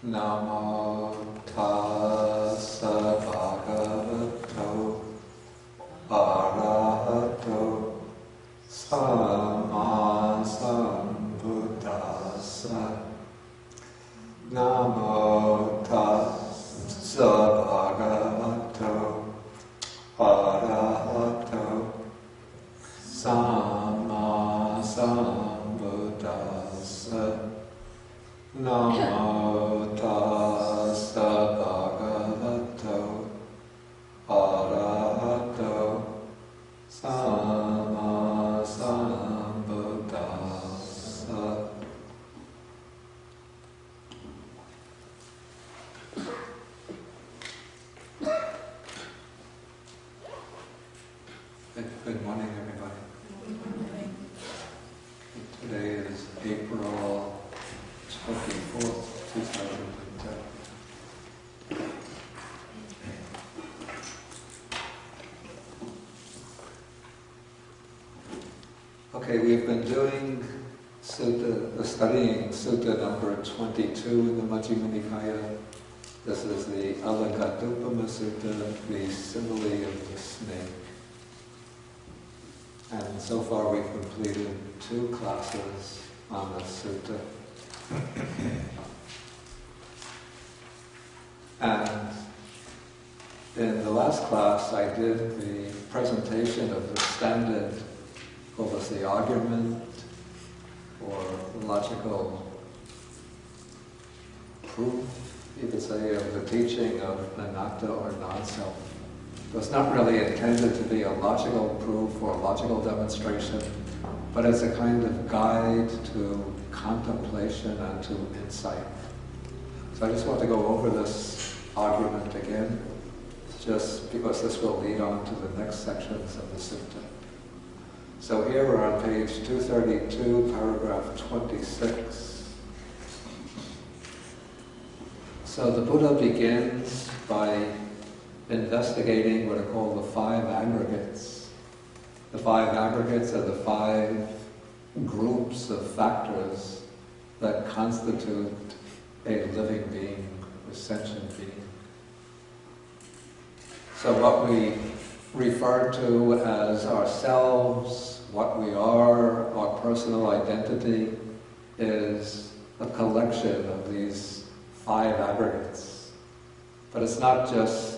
Namo tassa bhagavato arahato samma sambuddhassa. Namo tassa bhagavato arahato samma sambuddhassa. Namo tassa bhagavato arahato samma sambuddhassa. Good morning, everybody. Today is April 24th, 2010. Okay, we've been doing studying Sutta number 22 in the Majjhima Nikaya. This is the Alagaddupama Sutta, the Simile of the snake. And so far we've completed 2 classes on the sutta. And in the last class I did the presentation of the standard, what was the argument or logical proof, you could say, of the teaching of anatta or non-self. So it's not really intended to be a logical proof or a logical demonstration, but as a kind of guide to contemplation and to insight. So I just want to go over this argument again, just because this will lead on to the next sections of the sutta. So here we're on page 232, paragraph 26. So the Buddha begins by investigating what are called the 5 aggregates. The 5 aggregates are the 5 groups of factors that constitute a living being, a sentient being. So what we refer to as ourselves, what we are, our personal identity, is a collection of these 5 aggregates. But it's not just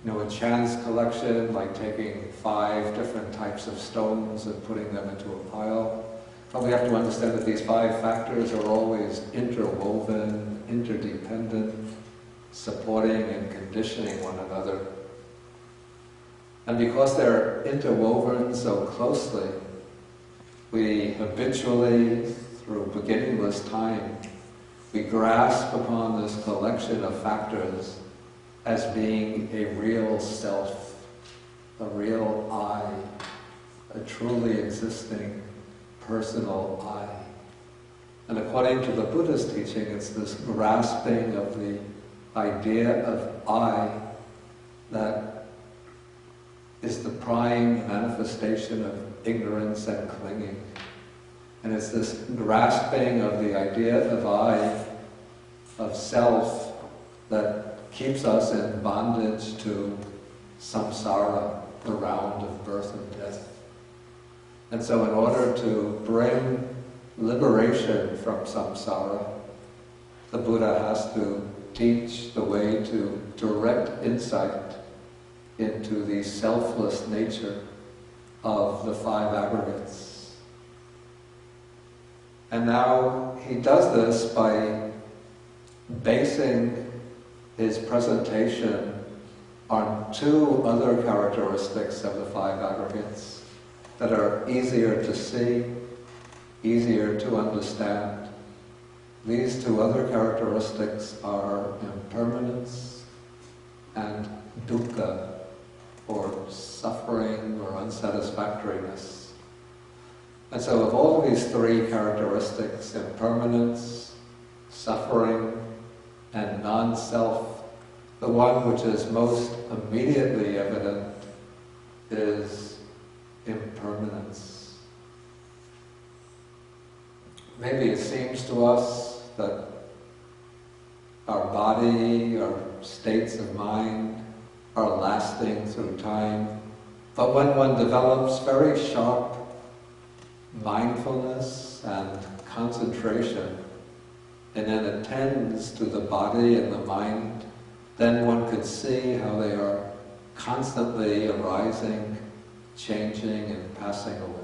a chance collection, like taking 5 different types of stones and putting them into a pile. But we have to understand that these 5 factors are always interwoven, interdependent, supporting and conditioning one another. And because they're interwoven so closely, we habitually, through beginningless time, we grasp upon this collection of factors as being a real self, a real I, a truly existing personal I. And according to the Buddha's teaching, it's this grasping of the idea of I that is the prime manifestation of ignorance and clinging. And it's this grasping of the idea of I, of self, that keeps us in bondage to samsara, the round of birth and death. And so in order to bring liberation from samsara, the Buddha has to teach the way to direct insight into the selfless nature of the 5 aggregates. And now he does this by basing his presentation on 2 other characteristics of the 5 aggregates that are easier to see, easier to understand. These 2 other characteristics are impermanence and dukkha, or suffering or unsatisfactoriness. And so of all these 3 characteristics, impermanence, suffering, and non-self, the one which is most immediately evident is impermanence. Maybe it seems to us that our body, our states of mind are lasting through time. But when one develops very sharp mindfulness and concentration, and then attends to the body and the mind, then one could see how they are constantly arising, changing, and passing away.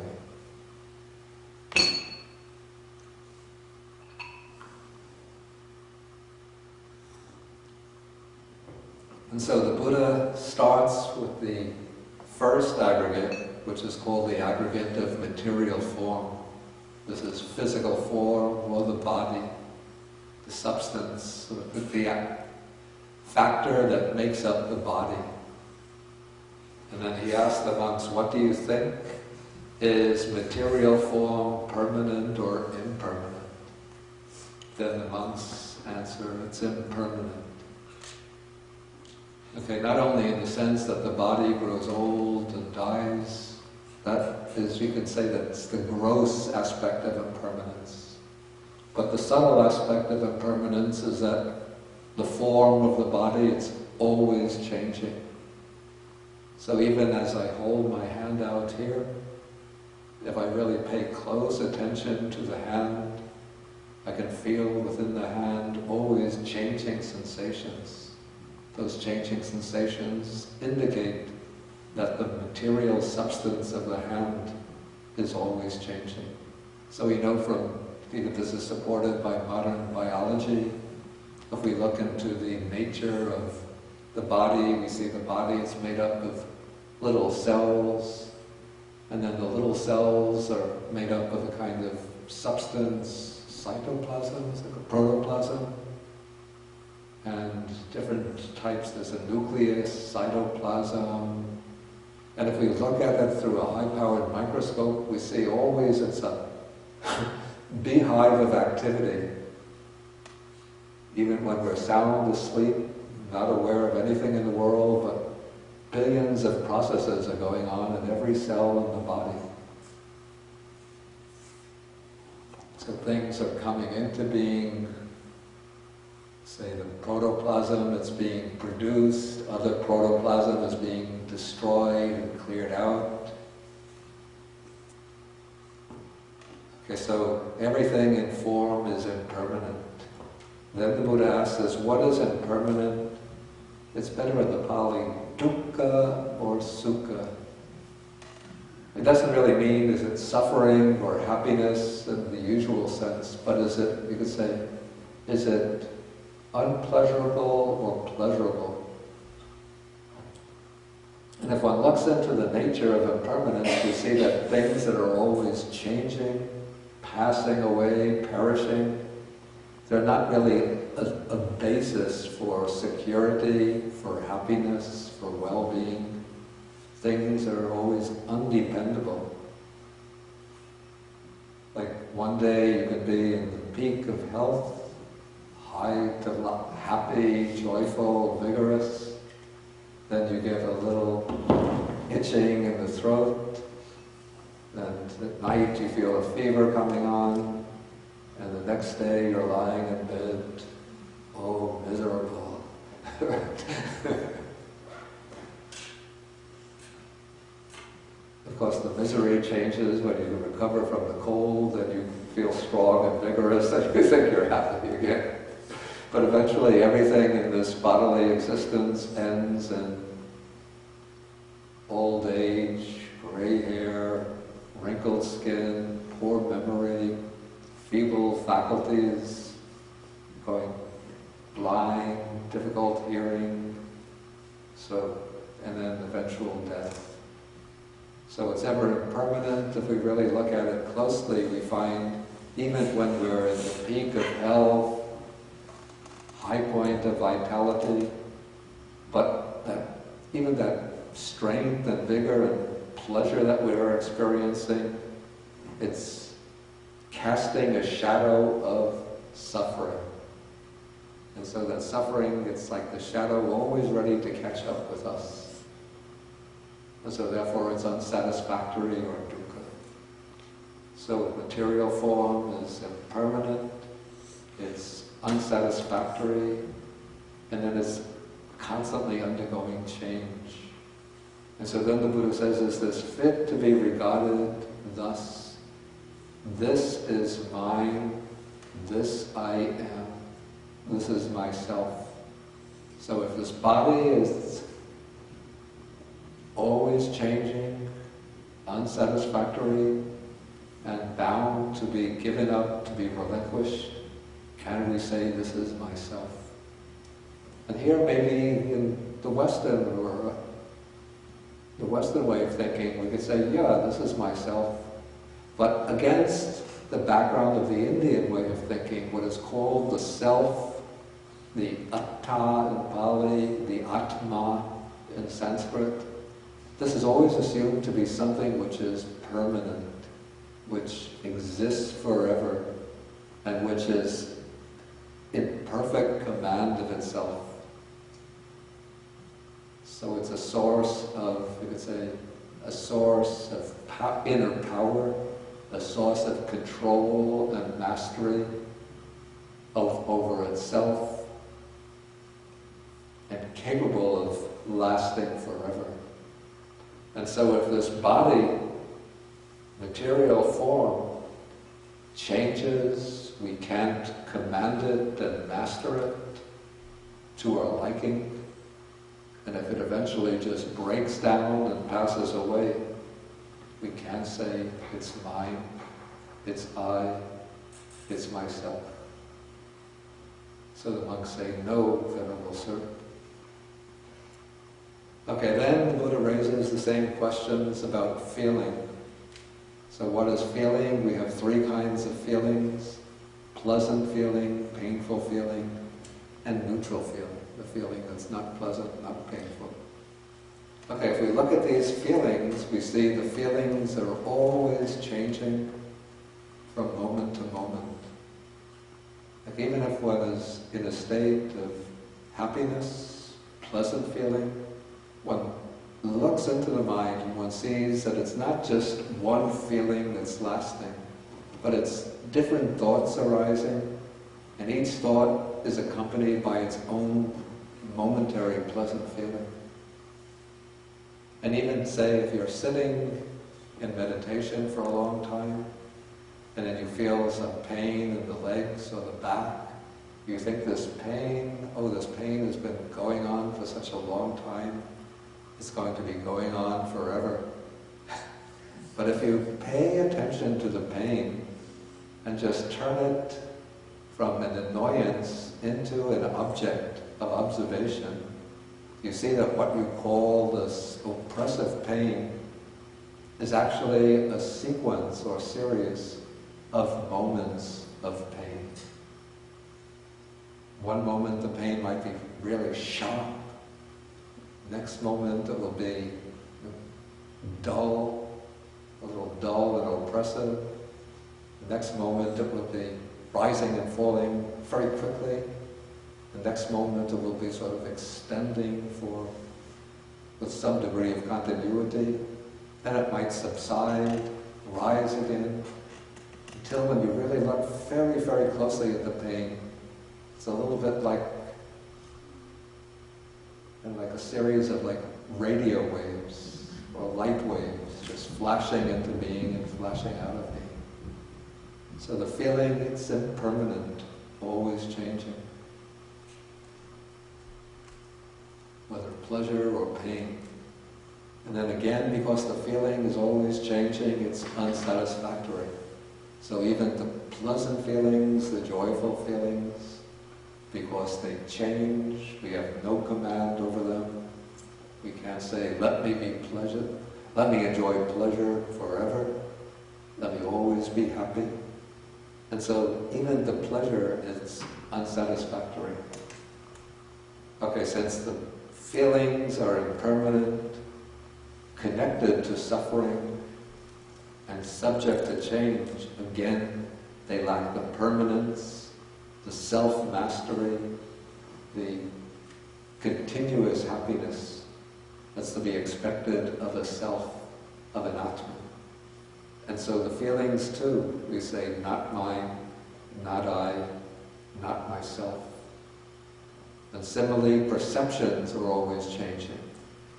And so the Buddha starts with the first aggregate, which is called the aggregate of material form. This is physical form, or the body, the substance, the factor that makes up the body. And then he asked the monks, what do you think? Is material form permanent or impermanent? Then the monks answer, it's impermanent. Okay, not only in the sense that the body grows old and dies, that is, you could say that's the gross aspect of impermanence. But the subtle aspect of impermanence is that the form of the body, it's always changing. So even as I hold my hand out here, if I really pay close attention to the hand, I can feel within the hand always changing sensations. Those changing sensations indicate that the material substance of the hand is always changing. So we know from, even this is supported by modern biology, if we look into the nature of the body, we see the body is made up of little cells, and then the little cells are made up of a kind of substance, cytoplasm, is it a protoplasm? And different types, there's a nucleus, cytoplasm, and if we look at it through a high-powered microscope, we see always it's a beehive of activity. Even when we're sound asleep, not aware of anything in the world, but billions of processes are going on in every cell in the body. So things are coming into being. Say the protoplasm is being produced, other protoplasm is being destroyed and cleared out. Okay, so everything in form is impermanent. Then the Buddha asks us, what is impermanent? It's better in the Pali, dukkha or sukha. It doesn't really mean is it suffering or happiness in the usual sense, but is it, you could say, is it unpleasurable or pleasurable? And if one looks into the nature of impermanence, we see that things that are always changing, passing away, perishing, they're not really a basis for security, for happiness, for well-being. Things are always undependable. Like one day you could be in the peak of health, happy, joyful, vigorous. Then you get a little itching in the throat, and at night you feel a fever coming on, and the next day you're lying in bed, oh, miserable. Of course, the misery changes when you recover from the cold, and you feel strong and vigorous, and you think you're happy again. But eventually everything in this bodily existence ends in old age, gray hair, wrinkled skin, poor memory, feeble faculties, going blind, difficult hearing, and then eventual death. So it's ever impermanent. If we really look at it closely, we find even when we're in the peak of health, high point of vitality, but even that strength and vigor and pleasure that we are experiencing, it's casting a shadow of suffering. And so that suffering, it's like the shadow always ready to catch up with us. And so therefore it's unsatisfactory or dukkha. So material form is impermanent, it's unsatisfactory, unsatisfactory, and then it's constantly undergoing change. And so then the Buddha says, is this fit to be regarded thus? This is mine, this I am, this is myself. So if this body is always changing, unsatisfactory, and bound to be given up, to be relinquished, can we say this is myself? And here maybe in the Western or the Western way of thinking, we could say, yeah, this is myself. But against the background of the Indian way of thinking, what is called the self, the atta in Pali, the atma in Sanskrit, this is always assumed to be something which is permanent, which exists forever, and which is in perfect command of itself. So it's a source of, you could say, a source of inner power, a source of control and mastery over itself, and capable of lasting forever. And so if this body, material form, changes, we can't command it and master it to our liking, and if it eventually just breaks down and passes away, we can't say, it's mine, it's I, it's myself. So the monks say, no, Venerable Sir. Okay, then the Buddha raises the same questions about feeling. So what is feeling? We have three kinds of feelings: pleasant feeling, painful feeling, and neutral feeling, the feeling that's not pleasant, not painful. Okay, if we look at these feelings, we see the feelings are always changing from moment to moment. Like even if one is in a state of happiness, pleasant feeling, one looks into the mind and one sees that it's not just one feeling that's lasting, but it's different thoughts arising, and each thought is accompanied by its own momentary pleasant feeling. And even say if you're sitting in meditation for a long time, and then you feel some pain in the legs or the back, you think this pain has been going on for such a long time, it's going to be going on forever. But if you pay attention to the pain and just turn it from an annoyance into an object of observation, you see that what you call this oppressive pain is actually a sequence or series of moments of pain. One moment the pain might be really sharp. Next moment it will be dull, a little dull and oppressive. The next moment it will be rising and falling very quickly. The next moment it will be sort of extending with some degree of continuity. Then it might subside, rise again, until when you really look very, very closely at the pain, it's a little bit like a series of radio waves or light waves just flashing into being and flashing out of being. So the feeling, it's impermanent, always changing, whether pleasure or pain. And then again, because the feeling is always changing, it's unsatisfactory. So even the pleasant feelings, the joyful feelings, because they change, we have no command over them. We can't say, let me be pleasure, let me enjoy pleasure forever, let me always be happy. And so even the pleasure is unsatisfactory. Okay, since the feelings are impermanent, connected to suffering, and subject to change, again, they lack the permanence, the self-mastery, the continuous happiness that's to be expected of a self, of an Atma. And so the feelings too, we say, not mine, not I, not myself. And similarly, perceptions are always changing.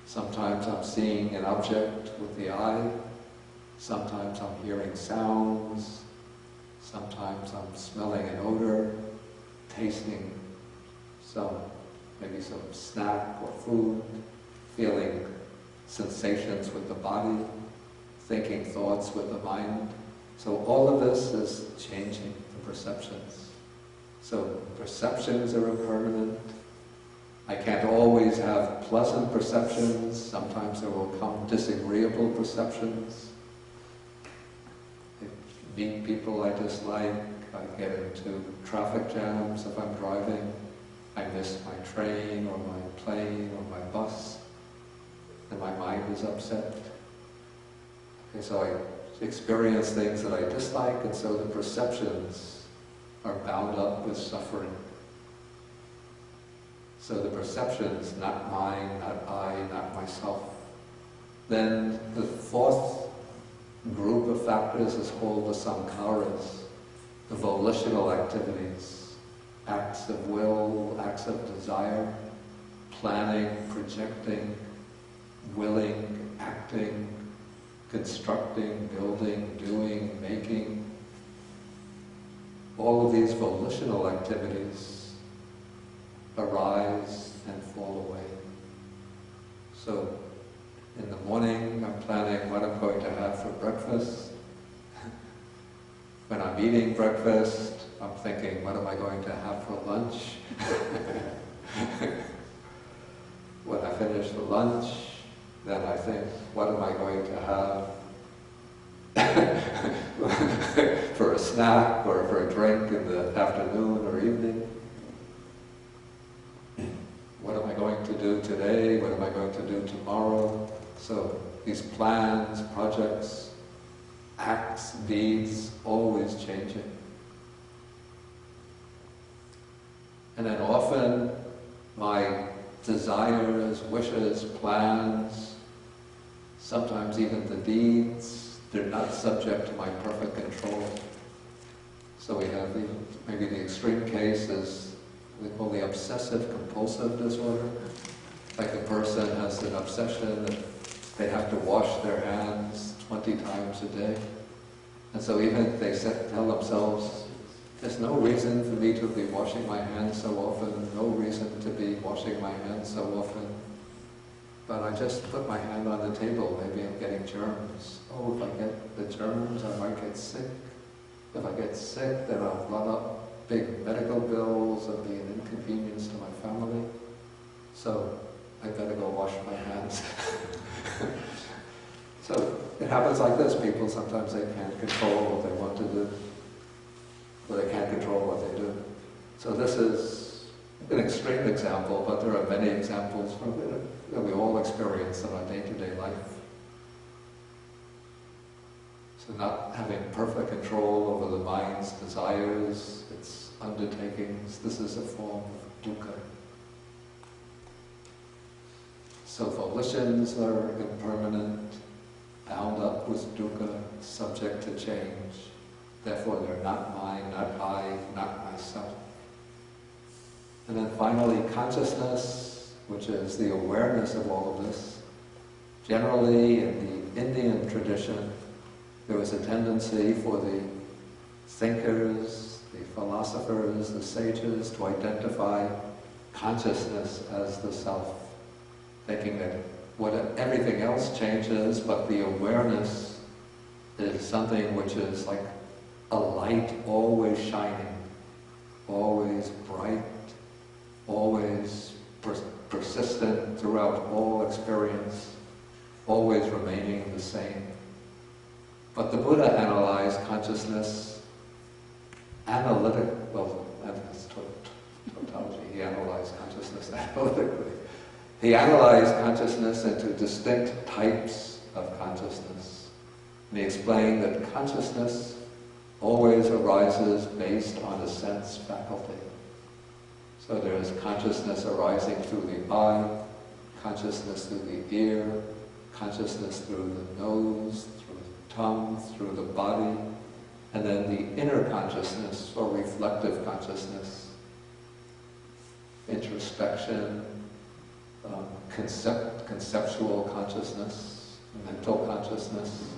Sometimes I'm seeing an object with the eye, sometimes I'm hearing sounds, sometimes I'm smelling an odor, tasting maybe some snack or food, feeling sensations with the body, thinking thoughts with the mind. So all of this is changing the perceptions. So perceptions are impermanent. I can't always have pleasant perceptions. Sometimes there will come disagreeable perceptions. I meet people I dislike. I get into traffic jams if I'm driving. I miss my train or my plane or my bus, and my mind is upset. Okay, so I experience things that I dislike, and so the perceptions are bound up with suffering. So the perceptions, not mine, not I, not myself. Then the fourth group of factors is called the sankharas, the volitional activities. Acts of will, acts of desire, planning, projecting, willing, acting, constructing, building, doing, making. All of these volitional activities arise and fall away. So in the morning I'm planning what I'm going to have for breakfast. When I'm eating breakfast, I'm thinking, what am I going to have for lunch? When I finish the lunch, then I think, what am I going to have for a snack or for a drink in the afternoon or evening? What am I going to do today? What am I going to do tomorrow? So these plans, projects, acts, deeds, always changing. And then often my desires, wishes, plans, sometimes even the deeds, they're not subject to my perfect control. So we have maybe the extreme case is what they call the obsessive compulsive disorder. Like a person has an obsession that they have to wash their hands 20 times a day. And so even if they tell themselves, there's no reason for me to be washing my hands so often, no reason to be washing my hands so often. But I just put my hand on the table, maybe I'm getting germs. Oh, if I get the germs, I might get sick. If I get sick, then I'll run up big medical bills and be an inconvenience to my family. So I better go wash my hands. So it happens like this. People sometimes they can't control what they want to do, or they can't control what they do. So this is an extreme example, but there are many examples from it that we all experience in our day-to-day life. So not having perfect control over the mind's desires, its undertakings, this is a form of dukkha. So volitions are impermanent, bound up with dukkha, subject to change. Therefore they're not mine, not I, not myself. And then finally consciousness, which is the awareness of all of this. Generally in the Indian tradition, there was a tendency for the thinkers, the philosophers, the sages to identify consciousness as the self, thinking that everything else changes, but the awareness is something which is like a light always shining, always bright, always persistent throughout all experience, always remaining the same. But the Buddha analyzed consciousness that's tautology. He analyzed consciousness analytically. He analyzed consciousness into distinct types of consciousness. And he explained that consciousness always arises based on a sense faculty. So there is consciousness arising through the eye, consciousness through the ear, consciousness through the nose, through the tongue, through the body, and then the inner consciousness or reflective consciousness. introspection, conceptual consciousness, mental consciousness.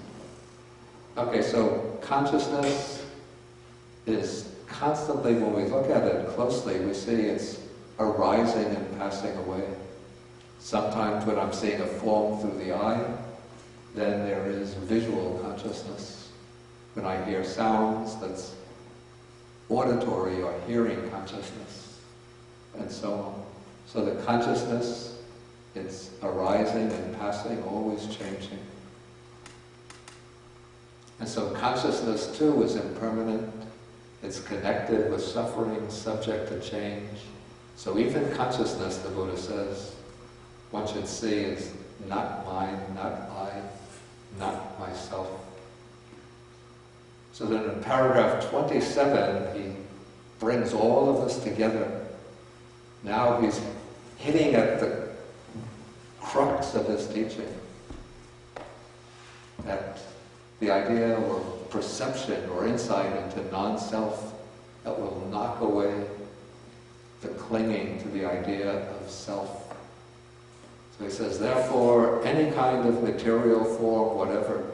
Okay, so consciousness is constantly, when we look at it closely, we see it's arising and passing away. Sometimes when I'm seeing a form through the eye, then there is visual consciousness. When I hear sounds, that's auditory or hearing consciousness, and so on. So the consciousness, it's arising and passing, always changing. And so consciousness too is impermanent. It's connected with suffering, subject to change. So even consciousness, the Buddha says, one should see is not mine, not I, not myself. So then in paragraph 27, he brings all of this together. Now he's hitting at the crux of his teaching, at the idea or perception or insight into non-self that will knock away the clinging to the idea of self. So he says, therefore, any kind of material form, whatever,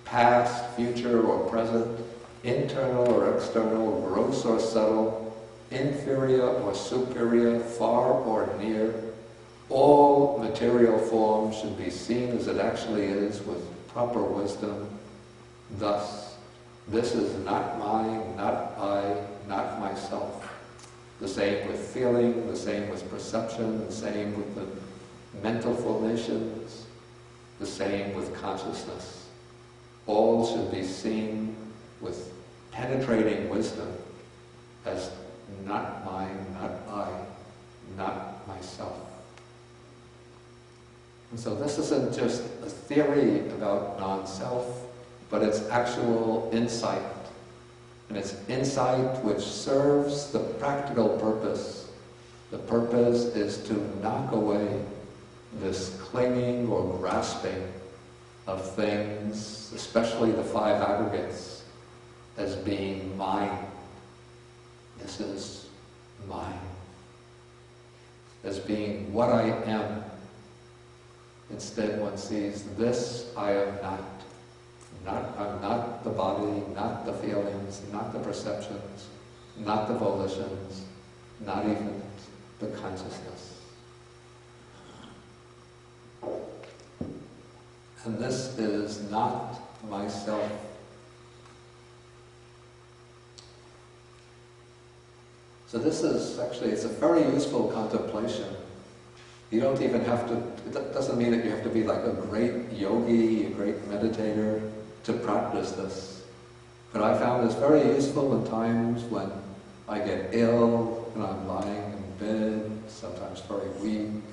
past, future, or present, internal or external, gross or subtle, inferior or superior, far or near, all material forms should be seen as it actually is with proper wisdom. Thus, this is not mine, not I, not myself. The same with feeling, the same with perception, the same with the mental formations, the same with consciousness. All should be seen with penetrating wisdom as not mine, not I, not myself. And so this isn't just a theory about non-self, but it's actual insight. And it's insight which serves the practical purpose. The purpose is to knock away this clinging or grasping of things, especially the five aggregates, as being mine. This is mine. As being what I am. Instead one sees, this I am not. I'm not the body, not the feelings, not the perceptions, not the volitions, not even the consciousness. And this is not myself. So this is actually, it's a very useful contemplation. You don't even have to, it doesn't mean that you have to be like a great yogi, a great meditator to practice this. But I found this very useful in times when I get ill, when I'm lying in bed, sometimes very weak,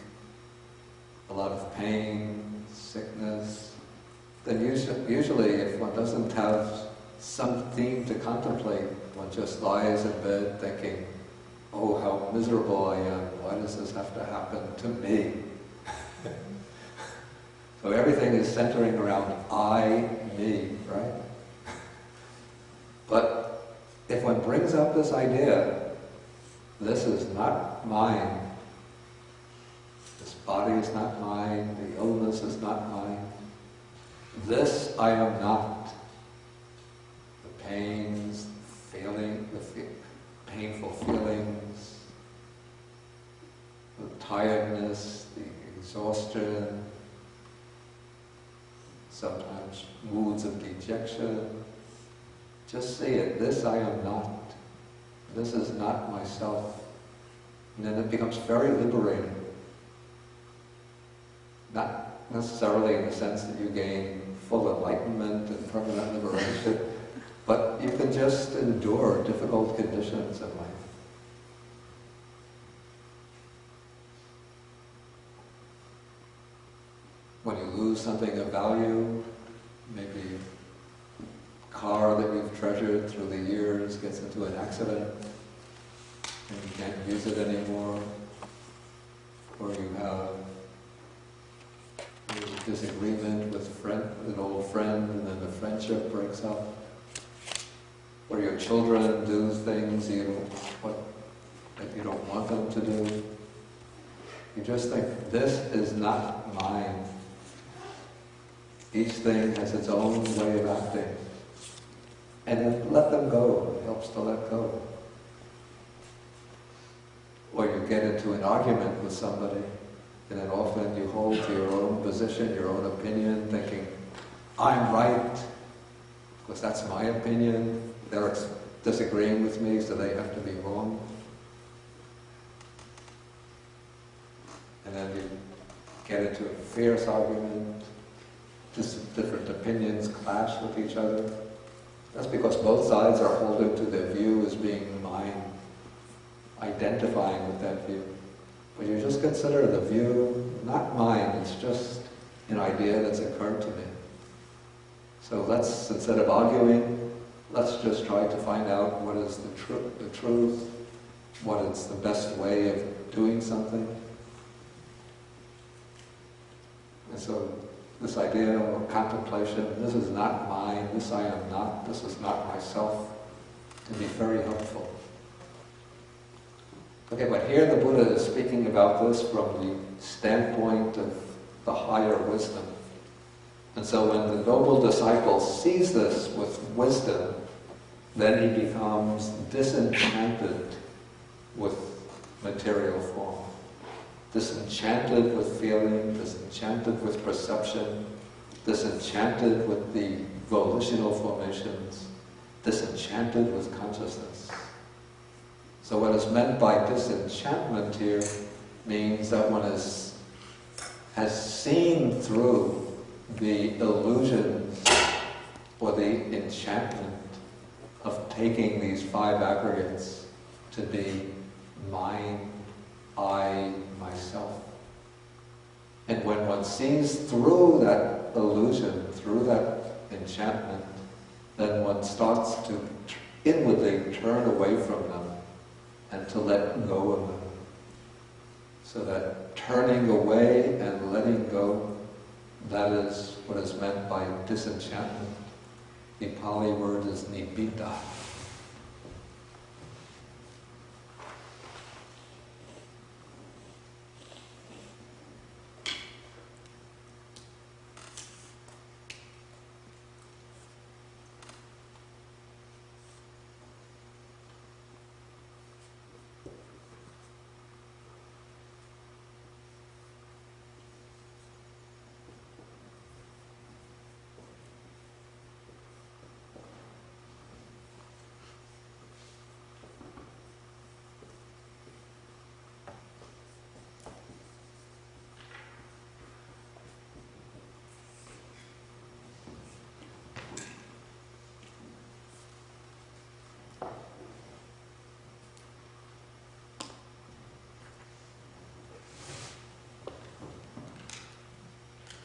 a lot of pain, sickness. Then usually if one doesn't have some theme to contemplate, one just lies in bed thinking, oh, how miserable I am, why does this have to happen to me? So everything is centering around I, me, right? But if one brings up this idea, this is not mine, this body is not mine, the illness is not mine, this I am not. The pains, the painful feelings, the tiredness, the exhaustion, sometimes moods of dejection. Just see it, this I am not. This is not myself. And then it becomes very liberating. Not necessarily in the sense that you gain full enlightenment and permanent liberation, but you can just endure difficult conditions in life. When you lose something of value, maybe a car that you've treasured through the years gets into an accident and you can't use it anymore, or you have a disagreement with an old friend and then the friendship breaks up, or your children do things that you don't want them to do. You just think, this is not mine. Each thing has its own way of acting. And then let them go. It helps to let go. Or you get into an argument with somebody, and then often you hold to your own position, your own opinion, thinking, I'm right, because that's my opinion. They're disagreeing with me, so they have to be wrong. And then you get into a fierce argument, just different opinions clash with each other. That's because both sides are holding to their view as being mine, identifying with that view. But you just consider the view not mine, it's just an idea that's occurred to me. So let's, instead of arguing, let's just try to find out what is the truth, what is the best way of doing something. And so this idea of contemplation, this is not mine, this I am not, this is not myself, can be very helpful. Okay, but here the Buddha is speaking about this from the standpoint of the higher wisdom. And so when the noble disciple sees this with wisdom, then he becomes disenchanted with material form. Disenchanted with feeling, disenchanted with perception, disenchanted with the volitional formations, disenchanted with consciousness. So what is meant by disenchantment here means that one has seen through the illusions or the enchantment of taking these five aggregates to be mine, I, myself. And when one sees through that illusion, through that enchantment, then one starts to inwardly turn away from them and to let go of them. So that turning away and letting go, that is what is meant by disenchantment. The Pali word is nibbida.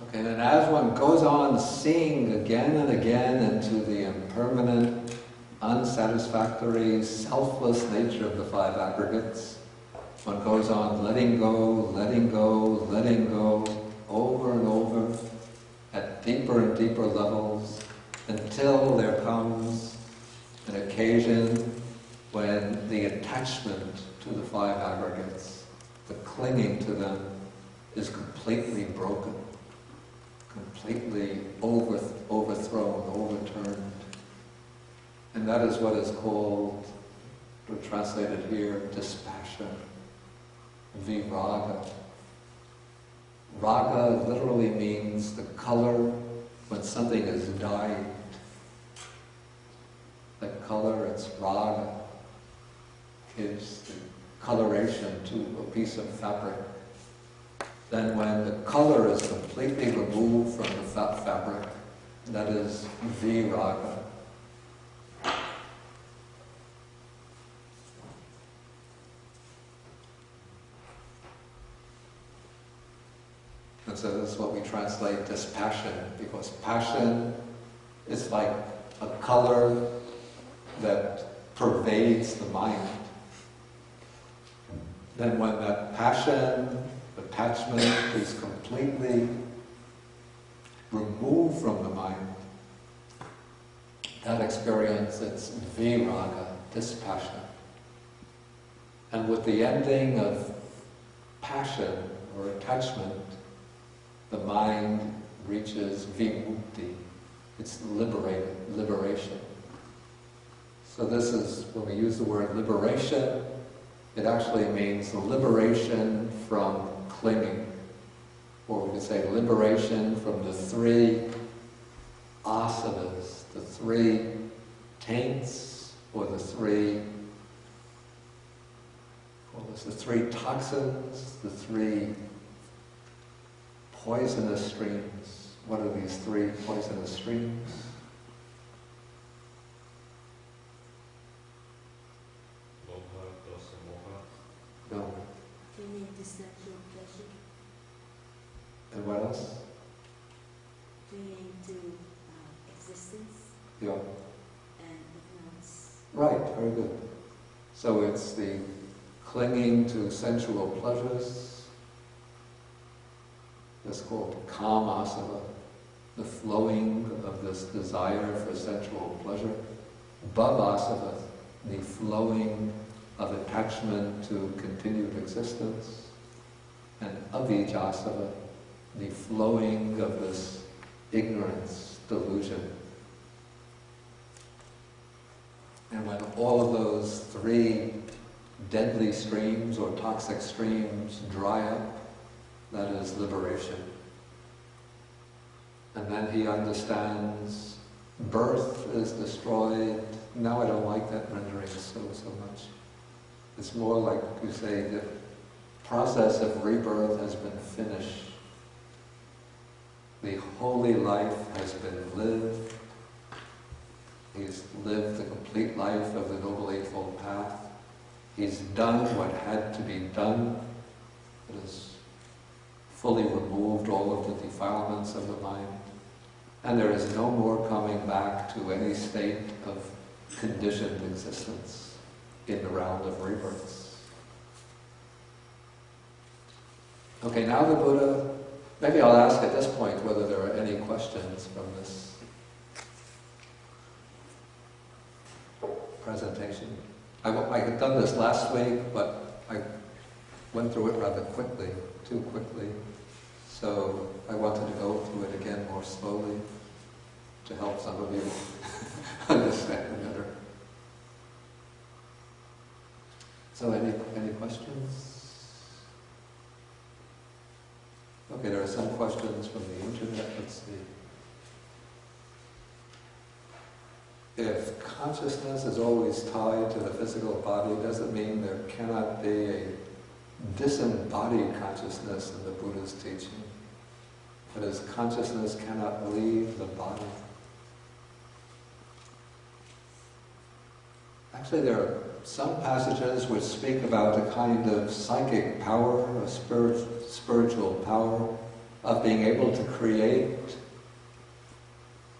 Okay, then as one goes on seeing again and again into the impermanent, unsatisfactory, selfless nature of the five aggregates, one goes on letting go, letting go, letting go, over and over, at deeper and deeper levels, until there comes an occasion when the attachment to the five aggregates, the clinging to them, is completely broken. Completely overthrown, overturned. And that is what is called, or translated here, dispassion, viraga. Raga literally means the color when something is dyed. The color, it's raga, gives the coloration to a piece of fabric. Then when the color is completely removed from the fabric, that is viraga. And so this is what we translate dispassion, because passion is like a color that pervades the mind. Then when that passion, attachment is completely removed from the mind, that experience, it's viraga, dispassion. And with the ending of passion or attachment, the mind reaches vimukti. It's liberation. So this is, when we use the word liberation, it actually means liberation from clinging. Or we could say liberation from the three asanas, the three taints, or the three toxins, the three poisonous streams. What are these three poisonous streams? No. Clinging to sensual pleasure. And what else? Clinging to existence. Yeah. And ignorance. Right, very good. So it's the clinging to sensual pleasures. That's called kamasana, the flowing of this desire for sensual pleasure. Bhavasana, the flowing of attachment to continued existence. And avijjasana, the flowing of this ignorance, delusion. And when all of those three deadly streams or toxic streams dry up, that is liberation. And then he understands birth is destroyed. Now I don't like that rendering so much. It's more like you say the process of rebirth has been finished. The holy life has been lived. He's lived the complete life of the Noble Eightfold Path. He's done what had to be done. It has fully removed all of the defilements of the mind. And there is no more coming back to any state of conditioned existence in the round of rebirths. Okay, now the Buddha, maybe I'll ask at this point whether there are any questions from this presentation. I had done this last week, but I went through it rather quickly, too quickly. So I wanted to go through it again more slowly to help some of you understand better. So any questions? Okay, there are some questions from the internet. Let's see. If consciousness is always tied to the physical body, does it mean there cannot be a disembodied consciousness in the Buddha's teaching? That is, consciousness cannot leave the body. Actually, there are some passages which speak about a kind of psychic power, a spiritual power, of being able to create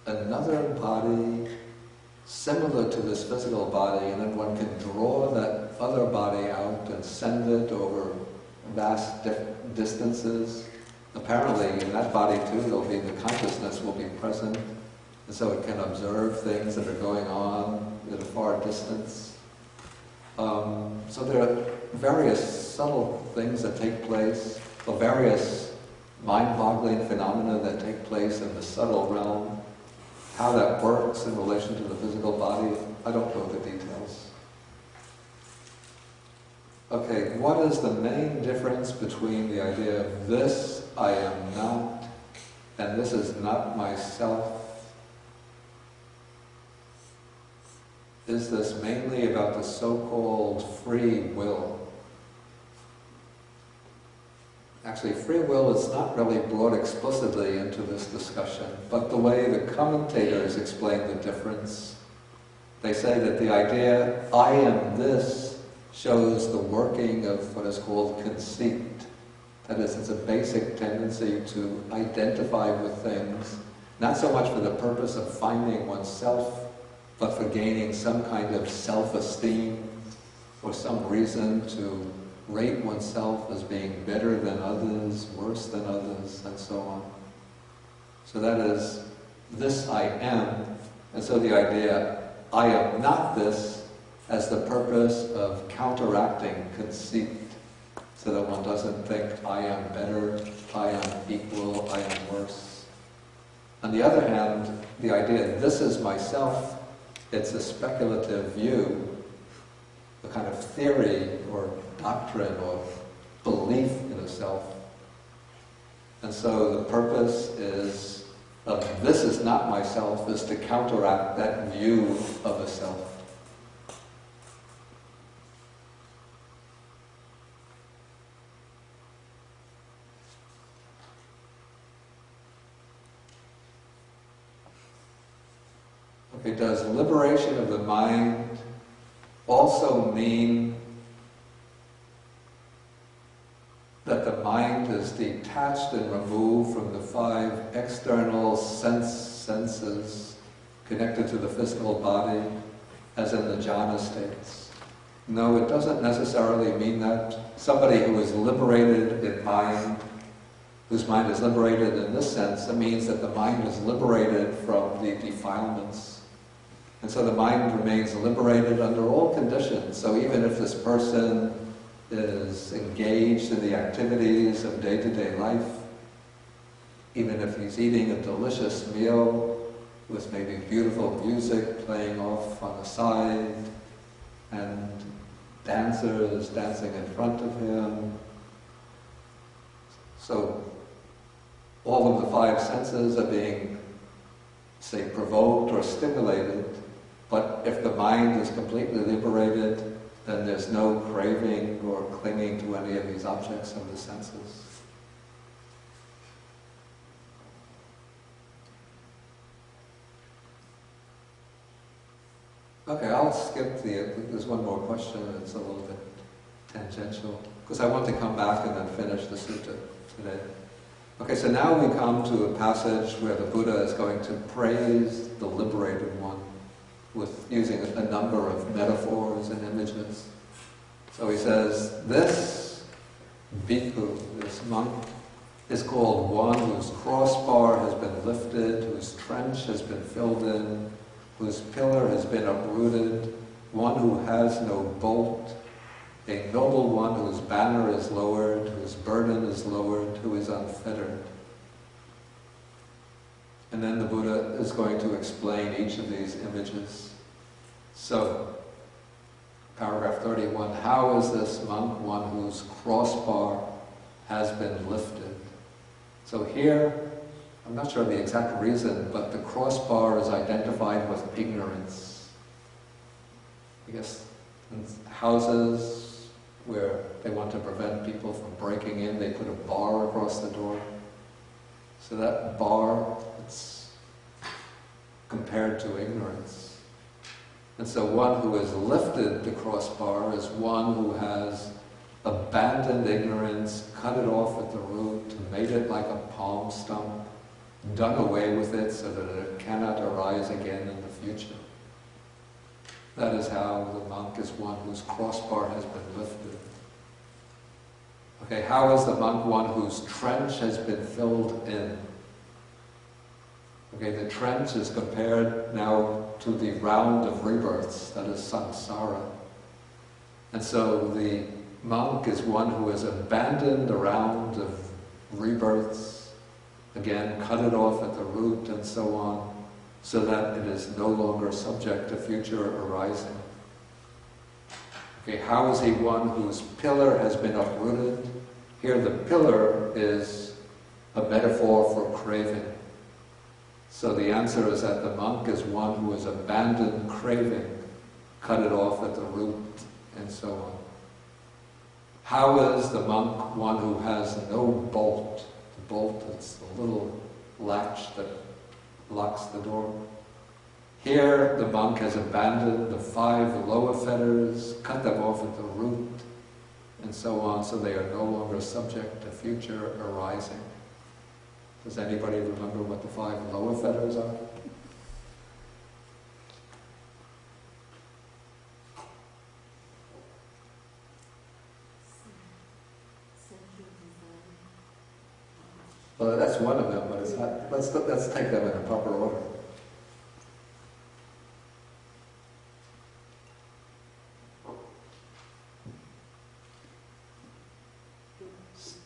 another body similar to this physical body, and then one can draw that other body out and send it over vast distances. Apparently, in that body too, the consciousness will be present, and so it can observe things that are going on at a far distance. So there are various subtle things that take place, or various mind-boggling phenomena that take place in the subtle realm. How that works in relation to the physical body, I don't know the details. Okay, what is the main difference between the idea of this I am not, and this is not myself? Is this mainly about the so-called free will? Actually, free will is not really brought explicitly into this discussion, but the way the commentators explain the difference, they say that the idea, I am this, shows the working of what is called conceit. That is, it's a basic tendency to identify with things, not so much for the purpose of finding oneself, but for gaining some kind of self-esteem or some reason to rate oneself as being better than others, worse than others, and so on. So that is, this I am, and so the idea, I am not this, as the purpose of counteracting conceit, so that one doesn't think, I am better, I am equal, I am worse. On the other hand, the idea, this is myself, it's a speculative view, a kind of theory or doctrine or belief in a self. And so the purpose is of this is not myself, is to counteract that view of a self. Okay, does liberation of the mind also mean that the mind is detached and removed from the 5 external senses connected to the physical body, as in the jhana states? No, it doesn't necessarily mean that. Somebody who is liberated in mind, whose mind is liberated in this sense, it means that the mind is liberated from the defilements. And so the mind remains liberated under all conditions. So even if this person is engaged in the activities of day-to-day life, even if he's eating a delicious meal with maybe beautiful music playing off on the side, and dancers dancing in front of him. So all of the 5 senses are being, say, provoked or stimulated, but if the mind is completely liberated, then there's no craving or clinging to any of these objects of the senses. Okay, I'll skip there's one more question, it's a little bit tangential, because I want to come back and then finish the sutta today. Okay, so now we come to a passage where the Buddha is going to praise the liberated one, with using a number of metaphors and images. So he says, this bhikkhu, this monk, is called one whose crossbar has been lifted, whose trench has been filled in, whose pillar has been uprooted, one who has no bolt, a noble one whose banner is lowered, whose burden is lowered, who is unfettered. And then the Buddha is going to explain each of these images. So, paragraph 31, how is this monk one whose crossbar has been lifted? So here, I'm not sure the exact reason, but the crossbar is identified with ignorance. I guess in houses where they want to prevent people from breaking in, they put a bar across the door. So that bar, it's compared to ignorance. And so one who has lifted the crossbar is one who has abandoned ignorance, cut it off at the root, made it like a palm stump, done away with it so that it cannot arise again in the future. That is how the monk is one whose crossbar has been lifted. Okay, how is the monk one whose trench has been filled in? Okay, the trench is compared now to the round of rebirths, that is samsara. And so the monk is one who has abandoned the round of rebirths, again, cut it off at the root and so on, so that it is no longer subject to future arising. Okay, how is he one whose pillar has been uprooted? Here the pillar is a metaphor for craving. So the answer is that the monk is one who has abandoned craving, cut it off at the root, and so on. How is the monk one who has no bolt? The bolt is the little latch that locks the door. Here the monk has abandoned the 5 lower fetters, cut them off at the root, and so on, so they are no longer subject to future arising. Does anybody remember what the 5 lower fetters are? Well, that's one of them, but it's not. Let's take them in a proper order.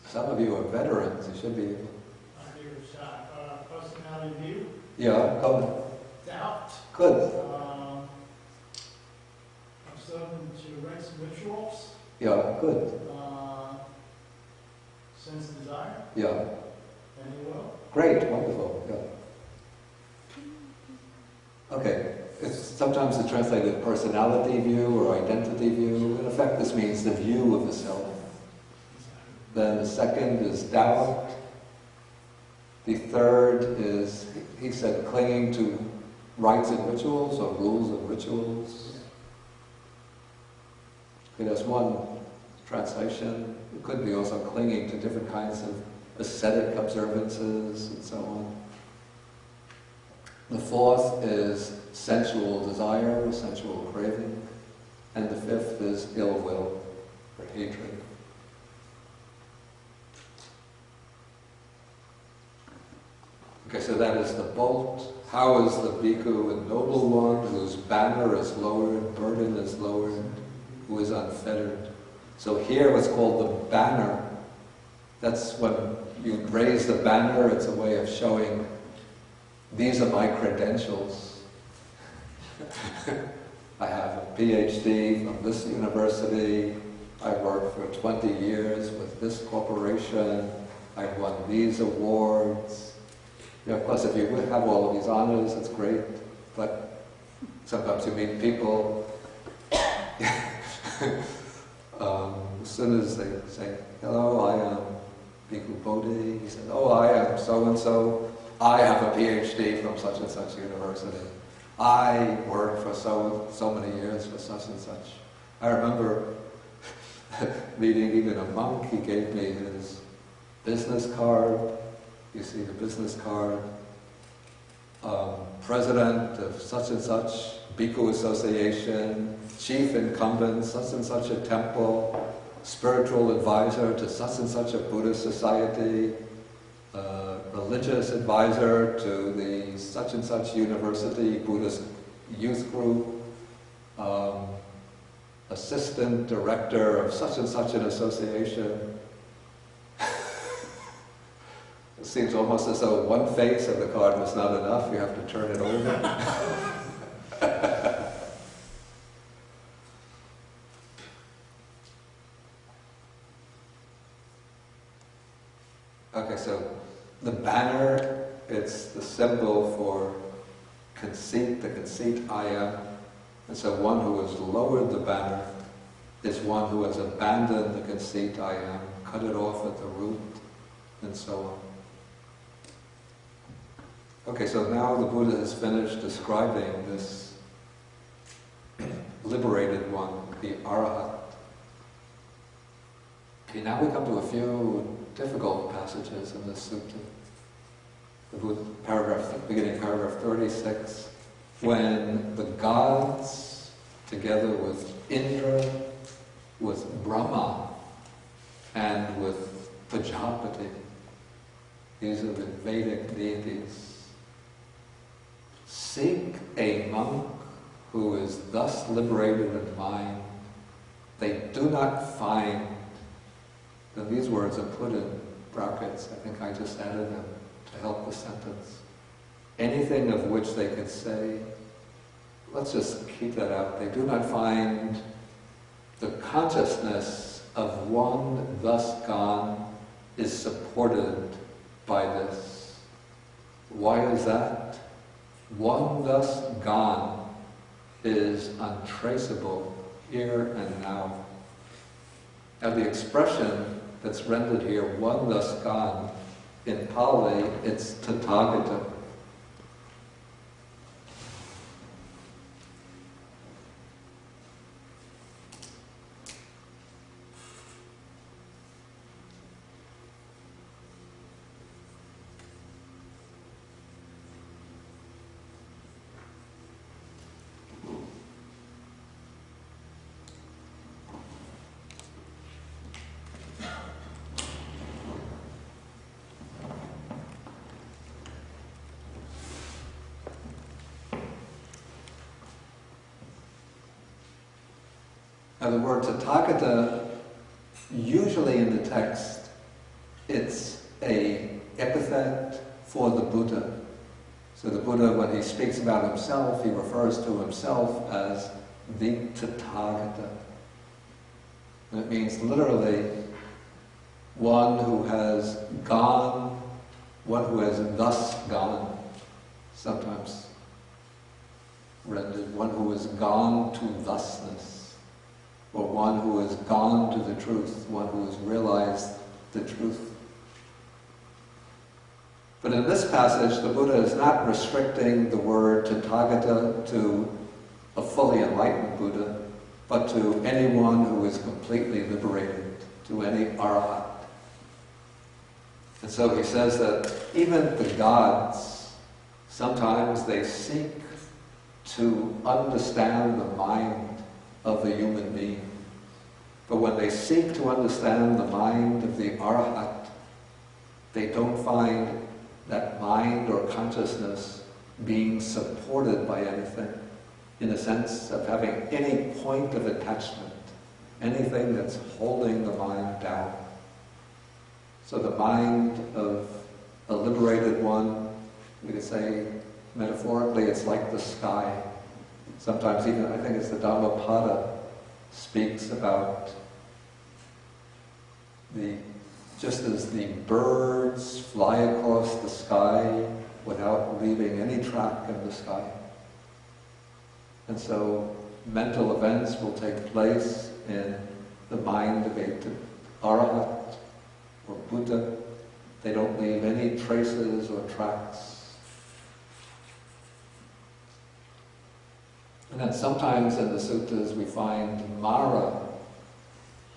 Some of you are veterans, you should be able. I'll give it a shot. Personality view, Yeah, go. doubt, Good. observing to rites and rituals, Yeah, good. sense desire, Yeah. any will. Great, wonderful. Yeah. Okay. It's sometimes it's translated personality view or identity view. In effect, this means the view of the self. Then the second is doubt. The third is, he said, clinging to rites and rituals or rules and rituals. Okay, that's one translation. It could be also clinging to different kinds of ascetic observances and so on. The fourth is sensual desire, sensual craving. And the fifth is ill will or hatred. Okay, so that is the bolt. How is the bhikkhu a noble one whose banner is lowered, burden is lowered, who is unfettered? So here what's called the banner, that's when you raise the banner, it's a way of showing, these are my credentials. I have a PhD from this university, I worked for 20 years with this corporation, I've won these awards. You know, of course, if you have all of these honors, it's great, but sometimes you meet people, as soon as they say, hello, I am Bhikkhu Bodhi, he says, oh, I am so-and-so, I have a PhD from such and such university. I worked for so many years for such and such. I remember meeting even a monk, he gave me his business card. You see the business card, president of such and such Bhikkhu Association, chief incumbent, such and such a temple, spiritual advisor to such and such a Buddhist society, religious advisor to the such and such university Buddhist youth group, assistant director of such and such an association. It seems almost as though one face of the card was not enough, you have to turn it over. Okay, so the banner, it's the symbol for conceit, the conceit I am. And so one who has lowered the banner is one who has abandoned the conceit I am, cut it off at the root, and so on. Okay, so now the Buddha has finished describing this liberated one, the Arahat. Okay, now we come to a few difficult passages in this sutta. The Buddha, beginning paragraph 36, when the gods, together with Indra, with Brahma, and with Prajapati, these are the Vedic deities, seek a monk who is thus liberated in mind, they do not find, and these words are put in brackets, I think I just added them to help the sentence, anything of which they could say, let's just keep that out, they do not find the consciousness of one thus gone is supported by this. Why is that? One thus gone is untraceable here and now. Now the expression that's rendered here, one thus gone, in Pali, it's Tathagata. Now the word Tathagata, usually in the text, it's an epithet for the Buddha. So the Buddha, when he speaks about himself, he refers to himself as the Tathagata. And it means literally one who has gone, one who has thus gone, sometimes rendered, one who has gone to thusness, or one who has gone to the truth, one who has realized the truth. But in this passage, the Buddha is not restricting the word Tathagata to a fully enlightened Buddha, but to anyone who is completely liberated, to any Arhat. And so he says that even the gods, sometimes they seek to understand the mind of the human being. But when they seek to understand the mind of the Arhat, they don't find that mind or consciousness being supported by anything, in the sense of having any point of attachment, anything that's holding the mind down. So the mind of a liberated one, we could say metaphorically, it's like the sky. Sometimes even, I think it's the Dhammapada, speaks about just as the birds fly across the sky without leaving any track in the sky. And so mental events will take place in the mind of a Arhat or Buddha. They don't leave any traces or tracks. And then sometimes in the suttas we find Mara.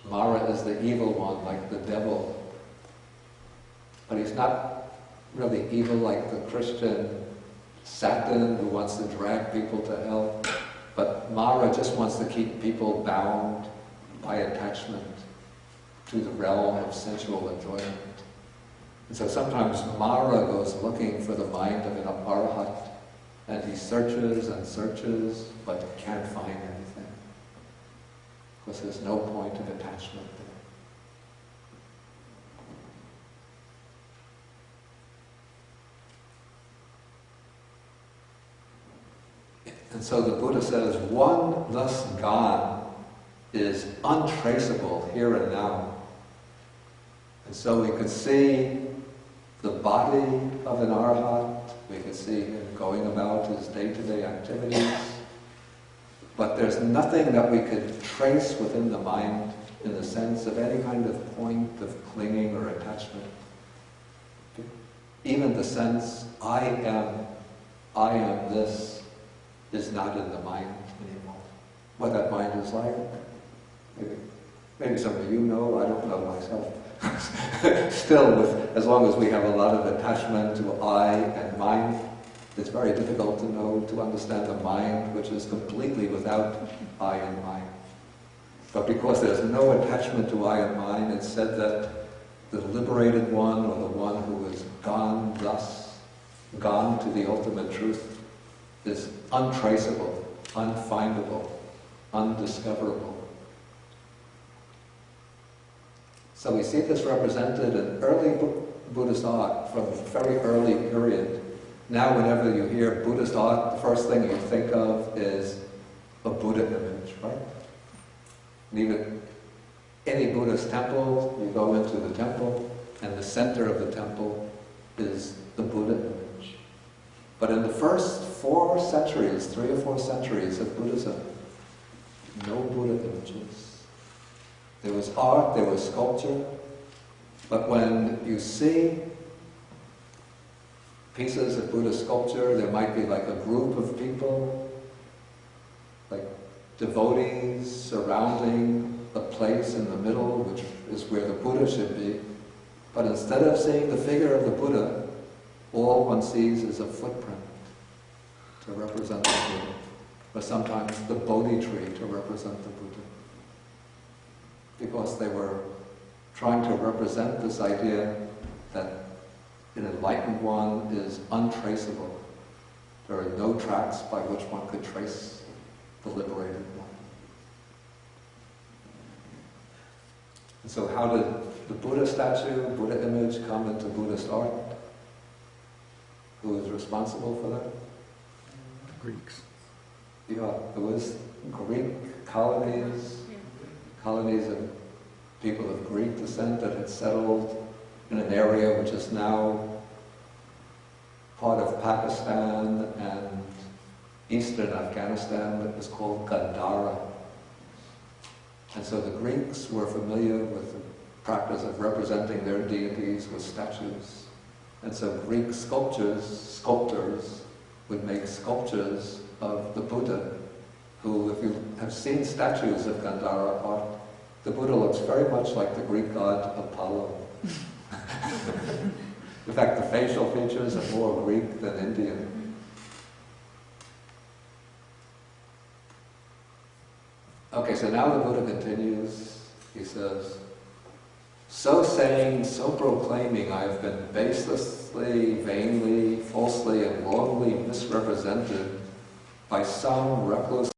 Mara is the evil one, like the devil. But he's not really evil like the Christian Satan who wants to drag people to hell. But Mara just wants to keep people bound by attachment to the realm of sensual enjoyment. And so sometimes Mara goes looking for the mind of an Arhat, and he searches and searches, but can't find anything, because there's no point of attachment there. And so the Buddha says, one thus gone is untraceable here and now. And so we could see the body of an Arhat, we could see him going about his day-to-day activities, but there's nothing that we could trace within the mind in the sense of any kind of point of clinging or attachment. Even the sense, I am this, is not in the mind anymore. What that mind is like, maybe some of you know, I don't know myself. Still, as long as we have a lot of attachment to I and mind, it's very difficult to understand the mind which is completely without I and mind. But because there's no attachment to I and mind, it's said that the liberated one, or the one who has gone thus, gone to the ultimate truth, is untraceable, unfindable, undiscoverable. So we see this represented in early Buddhist art from a very early period. Now whenever you hear Buddhist art, the first thing you think of is a Buddha image, right? And even any Buddhist temple, you go into the temple, and the center of the temple is the Buddha image. But in the first 4 centuries, 3 or 4 centuries of Buddhism, no Buddha images. There was art, there was sculpture, but when you see pieces of Buddhist sculpture, there might be like a group of people, like devotees surrounding a place in the middle, which is where the Buddha should be. But instead of seeing the figure of the Buddha, all one sees is a footprint to represent the Buddha, or sometimes the Bodhi tree to represent the Buddha. Because they were trying to represent this idea that an enlightened one is untraceable. There are no tracks by which one could trace the liberated one. And so how did the Buddha statue, Buddha image come into Buddhist art? Who was responsible for that? The Greeks. Yeah, it was Greek colonies, colonies of people of Greek descent that had settled in an area which is now part of Pakistan and eastern Afghanistan that was called Gandhara. And so the Greeks were familiar with the practice of representing their deities with statues. And so Greek sculptors would make sculptures of the Buddha, who, if you have seen statues of Gandhara art, the Buddha looks very much like the Greek god Apollo. In fact, the facial features are more Greek than Indian. Okay, so now the Buddha continues. He says, "So saying, so proclaiming, I have been baselessly, vainly, falsely, and wrongly misrepresented by some reckless